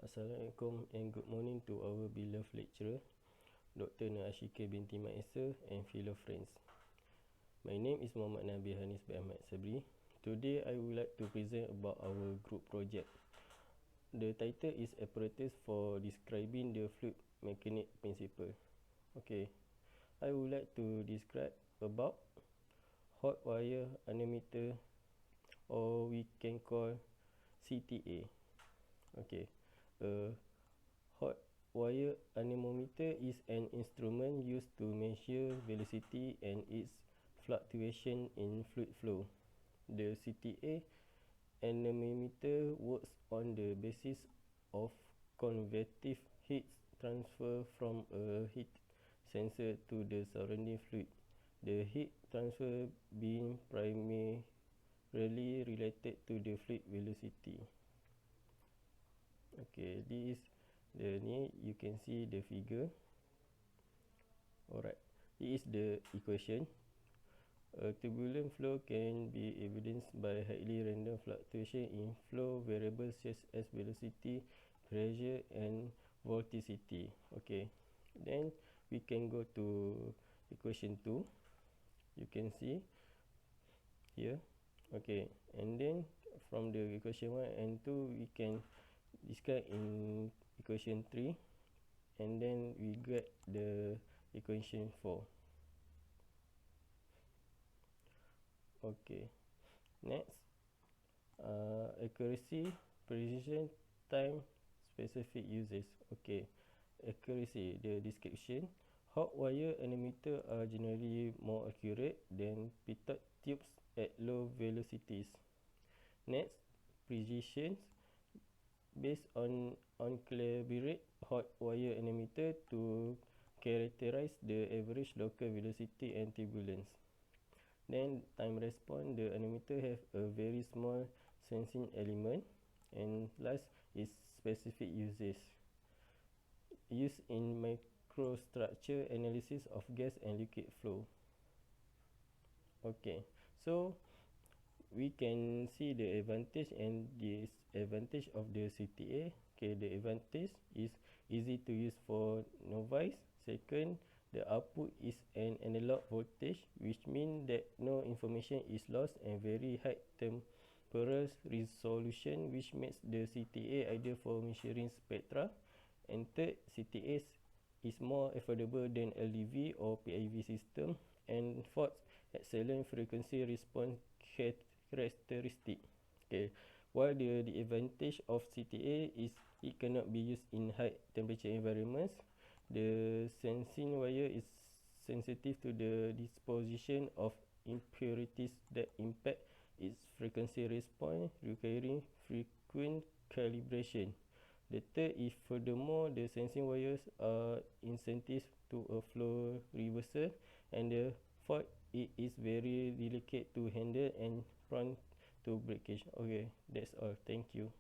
Assalamualaikum and good morning to our beloved lecturer, Dr. NORASIKIN binti Maesah and fellow friends. My name is Muhammad Nabil HANIS by AHMAD SEBRI. Today I would like to present about our group project. The title is Apparatus for describing the fluid mechanics principle. Okay, I would like to describe about hot wire anemometer, or we can call CTA. Okay, a hot wire anemometer is an instrument used to measure velocity and its fluctuation in fluid flow. The CTA anemometer works on the basis of convective heat transfer from a heat sensor to the surrounding fluid. The heat transfer being primarily related to the fluid velocity. Okay, this is the ni, you can see the figure. Alright, this is the equation. A turbulent flow can be evidenced by highly random fluctuation in flow variables such as velocity, pressure and vorticity. Okay, then we can go to equation 2. You can see here. Okay, and then from the equation 1 and 2 we can describe in equation 3, and then we get the equation 4. Okay, next, accuracy, precision, time, specific uses. Okay, accuracy, the description. Hot wire anemometer are generally more accurate than pitot tubes at low velocities. Next, precision, based on calibrate hot wire anemometer to characterize the average local velocity and turbulence. Then time response, the anemometer have a very small sensing element. And last is specific uses, used in microstructure analysis of gas and liquid flow. Okay, so we can see the advantage and disadvantage of the CTA. Okay, the advantage is easy to use for novice. Second, the output is an analog voltage, which means that no information is lost, and very high temporal resolution, which makes the CTA ideal for measuring spectra. And third, CTA is more affordable than LDV or PIV system. And fourth, excellent frequency response characteristic. Okay, while the advantage of CTA is it cannot be used in high temperature environments. The sensing wire is sensitive to the disposition of impurities that impact its frequency response, requiring frequent calibration. The third is, furthermore, the sensing wires are insensitive to a flow reversal. And the fourth, it is very delicate to handle and prone to breakage. Okay, that's all. Thank you.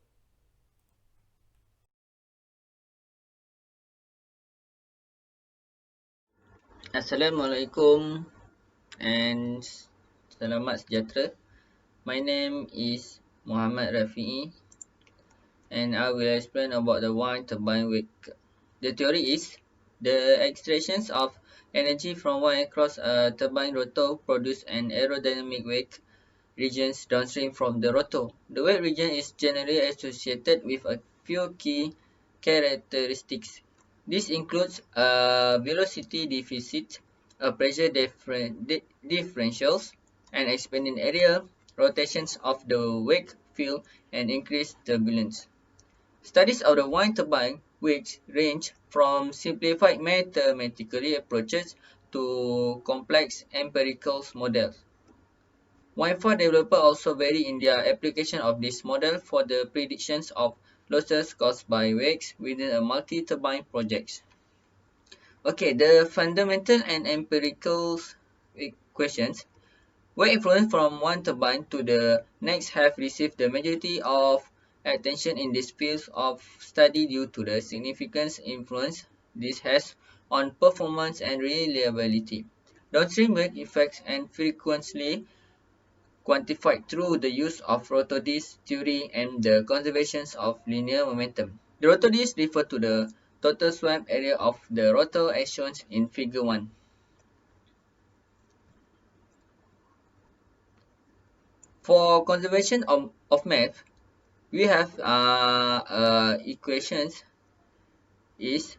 Assalamualaikum and selamat sejahtera. My name is Muhammad RAFIE and I will explain about the wind turbine wake. The theory is the extractions of energy from wind across a turbine rotor produce an aerodynamic wake regions downstream from the rotor. The wake region is generally associated with a few key characteristics. This includes a velocity deficit, a pressure differentials, an expanding area, rotations of the wake field, and increased turbulence. Studies of the wind turbine wakes range from simplified mathematical approaches to complex empirical models. Wind-farm developers also vary in their application of this model for the predictions of losses caused by wakes within a multi-turbine project. Okay, the fundamental and empirical questions. Wake influence from one turbine to the next have received the majority of attention in this field of study due to the significant influence this has on performance and reliability. Downstream wake effects and frequently quantified through the use of rotor disk theory and the conservation of linear momentum. The rotor disc refers to the total swept area of the rotor as shown in figure 1. For conservation of math, we have equations is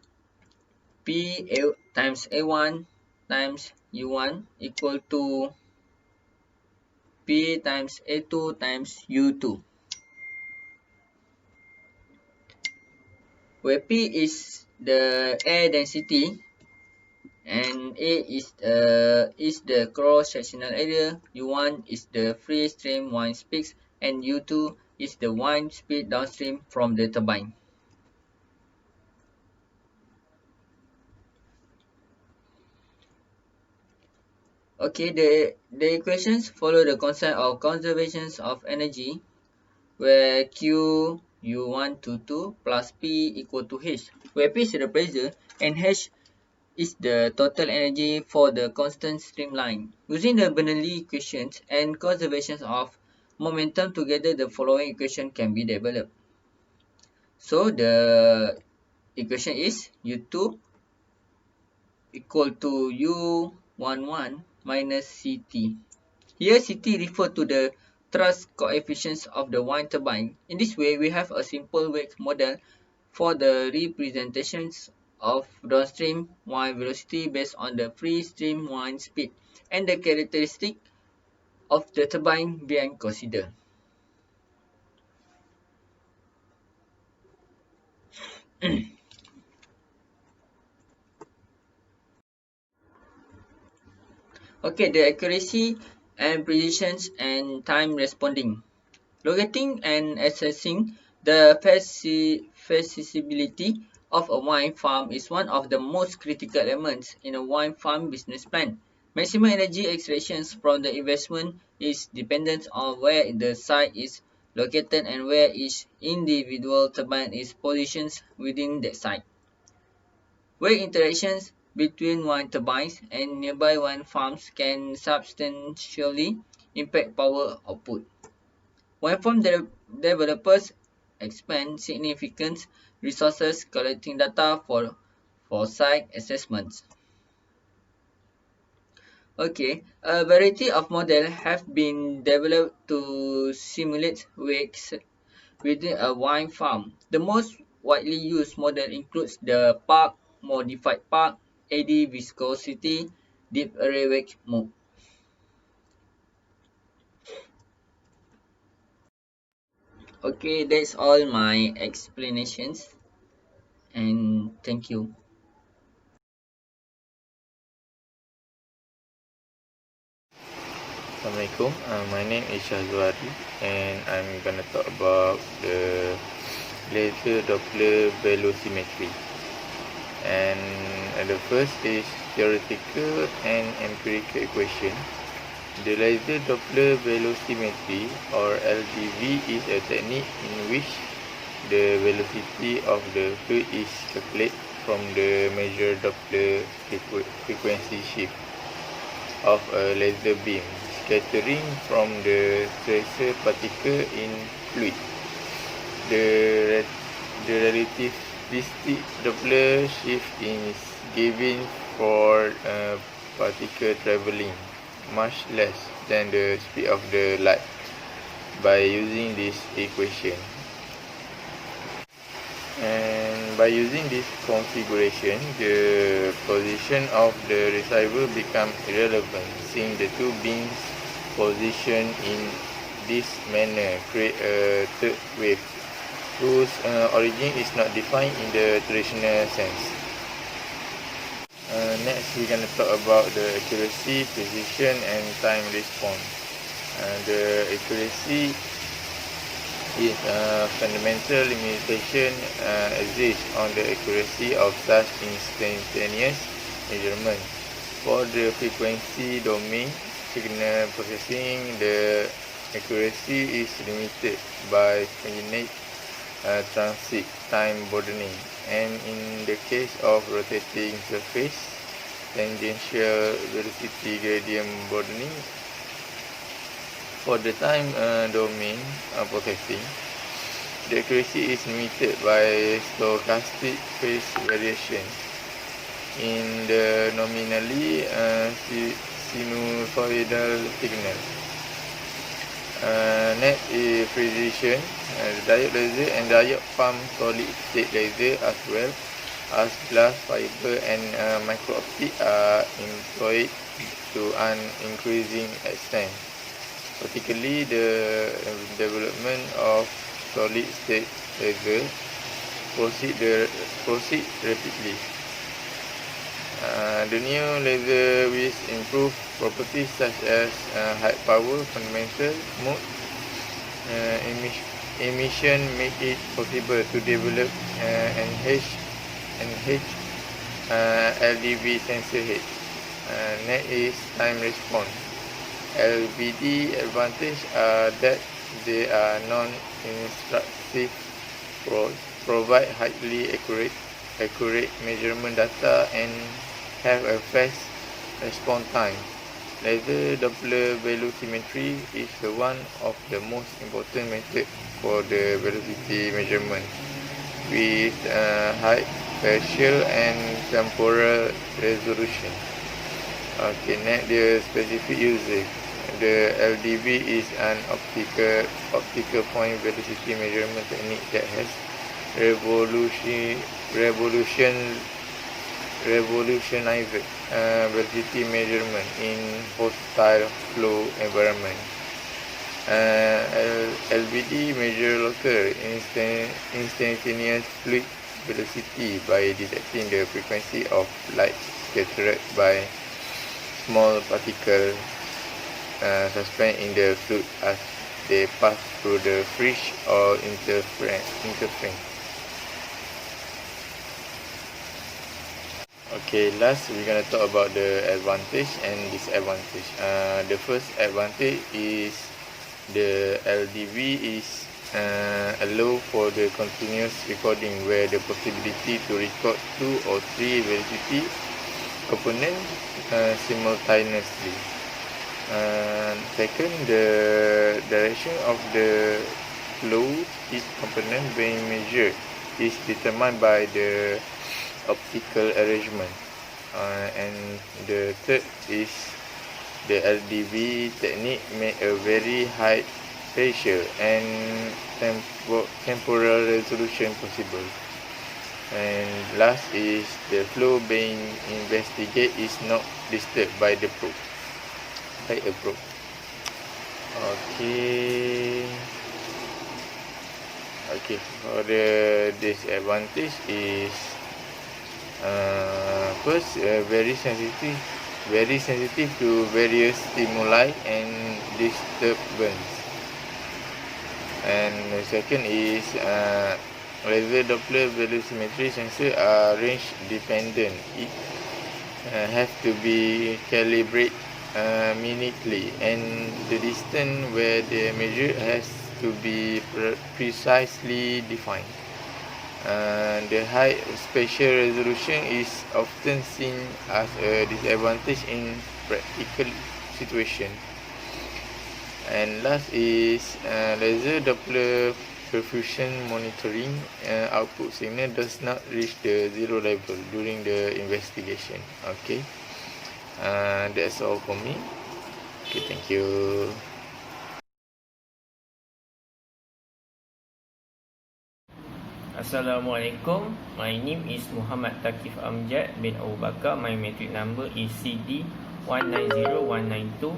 P times A1 times U1 equal to P times A2 times U2, where P is the air density and A is the cross-sectional area, U1 is the free stream wind speed, and U2 is the wind speed downstream from the turbine. Okay, the equations follow the concept of conservation of energy, where Q U1 to 2 plus P equal to H, where P is the pressure and H is the total energy for the constant streamline. Using the Bernoulli equations and conservation of momentum together, the following equation can be developed. So the equation is U2 equal to U11 minus CT. Here CT refers to the thrust coefficients of the wind turbine. In this way, we have a simple wake model for the representations of downstream wind velocity based on the free stream wind speed and the characteristic of the turbine being considered. Okay, the accuracy and precision and time responding. Locating and assessing the feasibility of a wind farm is one of the most critical elements in a wind farm business plan. Maximum energy extraction from the investment is dependent on where the site is located and where each individual turbine is positioned within that site. Where interactions between wind turbines and nearby wind farms can substantially impact power output. Wind farm developers expend significant resources collecting data for site assessments. Okay, a variety of models have been developed to simulate wakes within a wind farm. The most widely used model includes the Park Modified Park, AD Viscosity, Deep Array Wake mode. Okay, that's all my explanations and thank you. Assalamualaikum. My name is ZUWARI and I'm gonna talk about the laser Doppler velocimetry. And the first is theoretical and empirical equation. The laser Doppler velocimetry or LDV is a technique in which the velocity of the fluid is calculated from the measured Doppler frequency shift of a laser beam scattering from the tracer particle in fluid. The relativistic Doppler shift is given for a particle travelling much less than the speed of the light by using this equation. And by using this configuration, the position of the receiver becomes irrelevant, since the two beams positioned in this manner create a third wave, whose origin is not defined in the traditional sense. Next, we're going to talk about the accuracy, precision, and time response. The accuracy is a fundamental limitation exists on the accuracy of such instantaneous measurement. For the frequency domain signal processing, the accuracy is limited by finite transit time broadening, and in the case of rotating surface, tangential velocity gradient broadening. For the time domain processing, the accuracy is limited by stochastic phase variation in the nominally sinusoidal signal. Net precision, diode laser and diode pump solid state laser as well as glass fiber and micro optic are employed to an increasing extent. Particularly the development of solid state laser proceed rapidly. The new laser with improved properties such as high power, fundamental mode, emission make it possible to develop enhanced LDV sensor head. Next is time response. LVD advantage are that they are non-instructive, provide highly accurate measurement data and have a fast response time. Laser Doppler velocimetry is one of the most important methods for the velocity measurement with high spatial and temporal resolution. Okay, next the specific user. The LDV is an optical point velocity measurement technique that has revolutionized velocity measurement in hostile flow environment. LVD measure local instantaneous fluid velocity by detecting the frequency of light scattered by small particles suspended in the fluid as they pass through the fridge or interference. Okay, last we're gonna talk about the advantage and disadvantage. The first advantage is the LDV is allow for the continuous recording, where the possibility to record 2 or 3 velocity components simultaneously. Second, the direction of the flow each component being measured is determined by the optical arrangement. And the third is the LDV technique make a very high spatial and temporal resolution possible. And last is the flow being investigated is not disturbed by the probe. Okay, for the disadvantage is first, very sensitive to various stimuli and disturbance. And the second is laser Doppler velocimetry sensor are range dependent. It have to be calibrated minutely, and the distance where they measure has to be precisely defined. The high spatial resolution is often seen as a disadvantage in practical situation. And last is laser Doppler perfusion monitoring. Output signal does not reach the zero level during the investigation. Okay, that's all for me. Okay, thank you. Assalamualaikum. My name is Muhammad THAQIF AMJAD bin Abu Bakar. My matric number is CD 190192.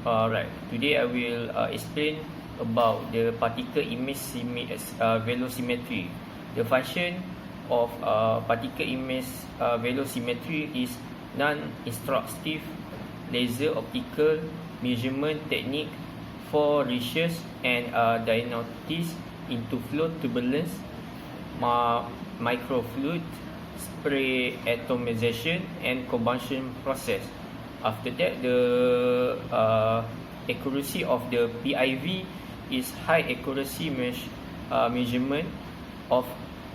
Alright, today I will explain about the particle image velocimetry. The function of particle image velocimetry is non-instructive laser optical measurement technique for research and diagnosis into flow turbulence, microfluid, spray atomization and combustion process. After that, the accuracy of the PIV is high accuracy measurement of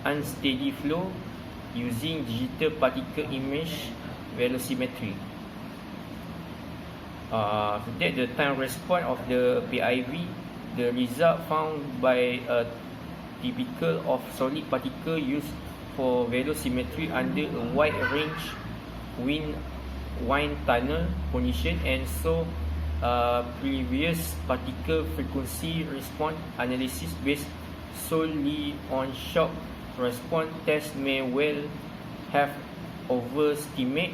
unsteady flow using digital particle image velocimetry. After that, the time response of the PIV, the result found by a typical of solid particle used for velocimetry under a wide range wind tunnel condition, and so previous particle frequency response analysis based solely on shock response test may well have overestimate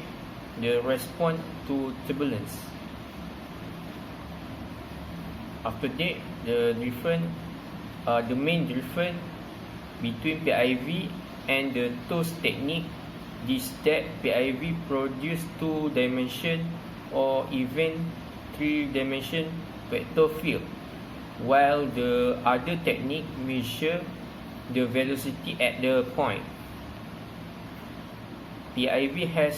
the response to turbulence. After that, the main difference between PIV and the TOS technique is that PIV produce 2-dimension or even 3-dimension vector field, while the other technique measure the velocity at the point. PIV has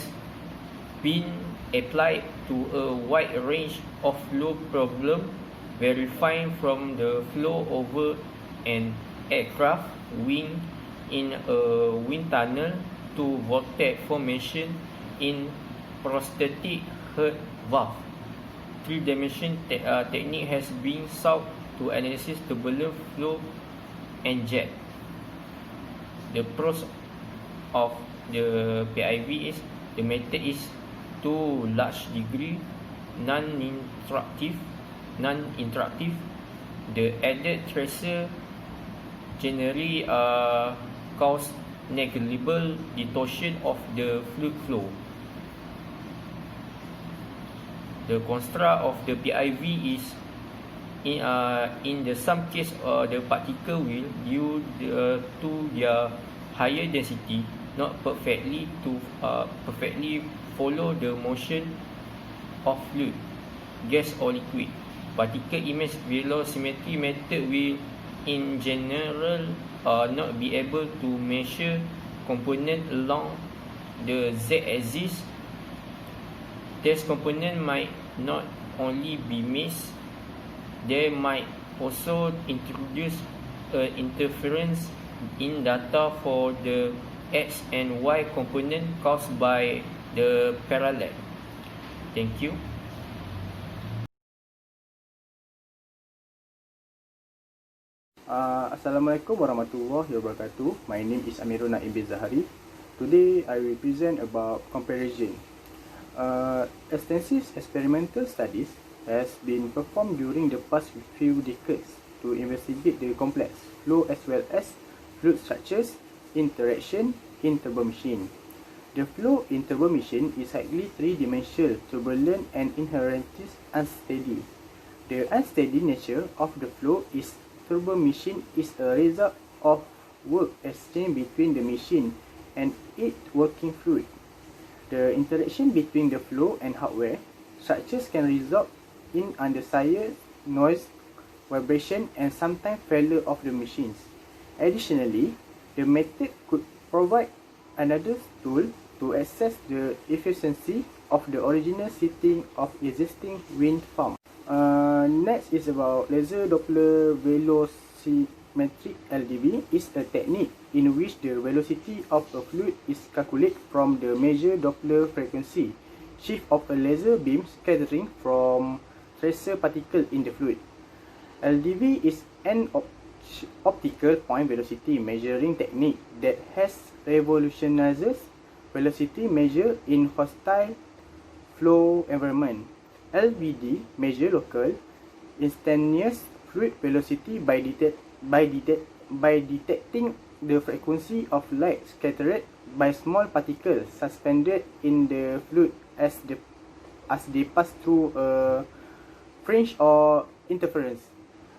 been applied to a wide range of flow problem, verifying from the flow over an aircraft wing in a wind tunnel to vortex formation in prosthetic heart valve. 3-dimension technique has been sought to analyze turbulent flow and jet. The pros of the PIV is the method is to large degree non-interactive. The added tracer generally cause negligible distortion of the fluid flow. The construct of the PIV is in the some case the particle will due to their higher density not perfectly follow the motion of fluid, gas or liquid. Particle image velocimetry method will in general not be able to measure component along the z-axis. Test component might not only be missed, they might also introduce interference in data for the X and Y component caused by the parallel. Thank you. Assalamualaikum warahmatullahi wabarakatuh. My name is Amirul Naim bin ZAHARI. Today I will present about comparison. Extensive experimental studies has been performed during the past few decades to investigate the complex flow as well as fluid structures interaction in turbo machine. The flow in turbo machine is highly three-dimensional, turbulent and inherently unsteady. The unsteady nature of the flow is turbo machine is a result of work exchange between the machine and its working fluid. The interaction between the flow and hardware structures can result in underfire, noise, vibration and sometimes failure of the machines. Additionally, the method could provide another tool to assess the efficiency of the original setting of existing wind farm. Next is about laser Doppler velocimetric LDV is a technique in which the velocity of a fluid is calculated from the measured Doppler frequency shift of a laser beam scattering from tracer particle in the fluid. LDV is an optical point velocity measuring technique that has revolutionized velocity measure in hostile flow environment. LVD measure local instantaneous fluid velocity by detecting the frequency of light scattered by small particles suspended in the fluid as they pass through a fringe or interference.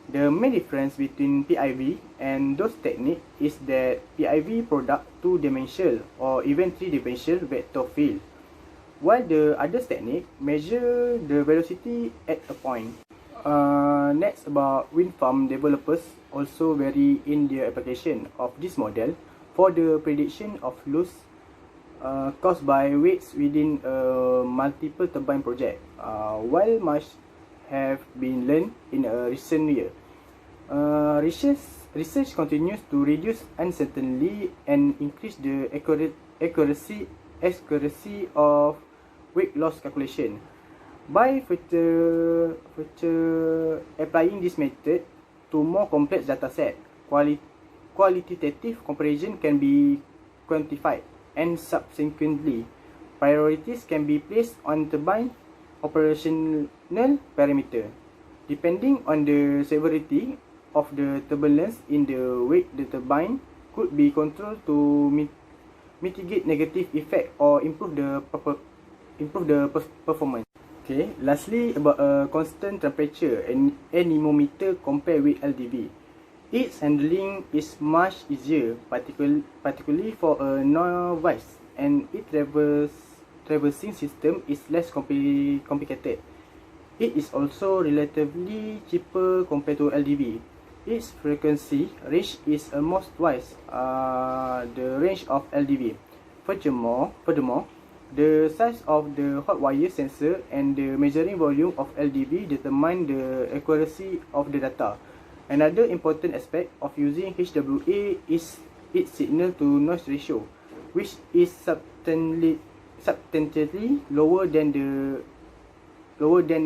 The main difference between PIV and those techniques is that PIV product 2-dimensional or even 3-dimensional vector field, while the other technique measure the velocity at a point. Next about wind farm developers also vary in their application of this model for the prediction of loss caused by weights within a multiple turbine project. While much have been learned in a recent year, research continues to reduce uncertainty and increase the accuracy of weight loss calculation. By further applying this method to more complex dataset, qualitative comparison can be quantified, and subsequently, priorities can be placed on turbine operational parameter. Depending on the severity of the turbulence in the wake, the turbine could be controlled to mitigate negative effect or improve the performance. Okay, lastly about constant temperature and anemometer compared with LDV. Its handling is much easier, particularly for a novice, and its traversing system is less complicated. It is also relatively cheaper compared to LDV. Its frequency range is almost twice the range of LDV. Furthermore, the size of the hot wire sensor and the measuring volume of LDV determine the accuracy of the data. Another important aspect of using HWA is its signal to noise ratio, which is substantially lower than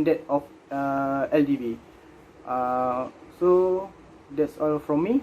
that of LDV. So that's all from me.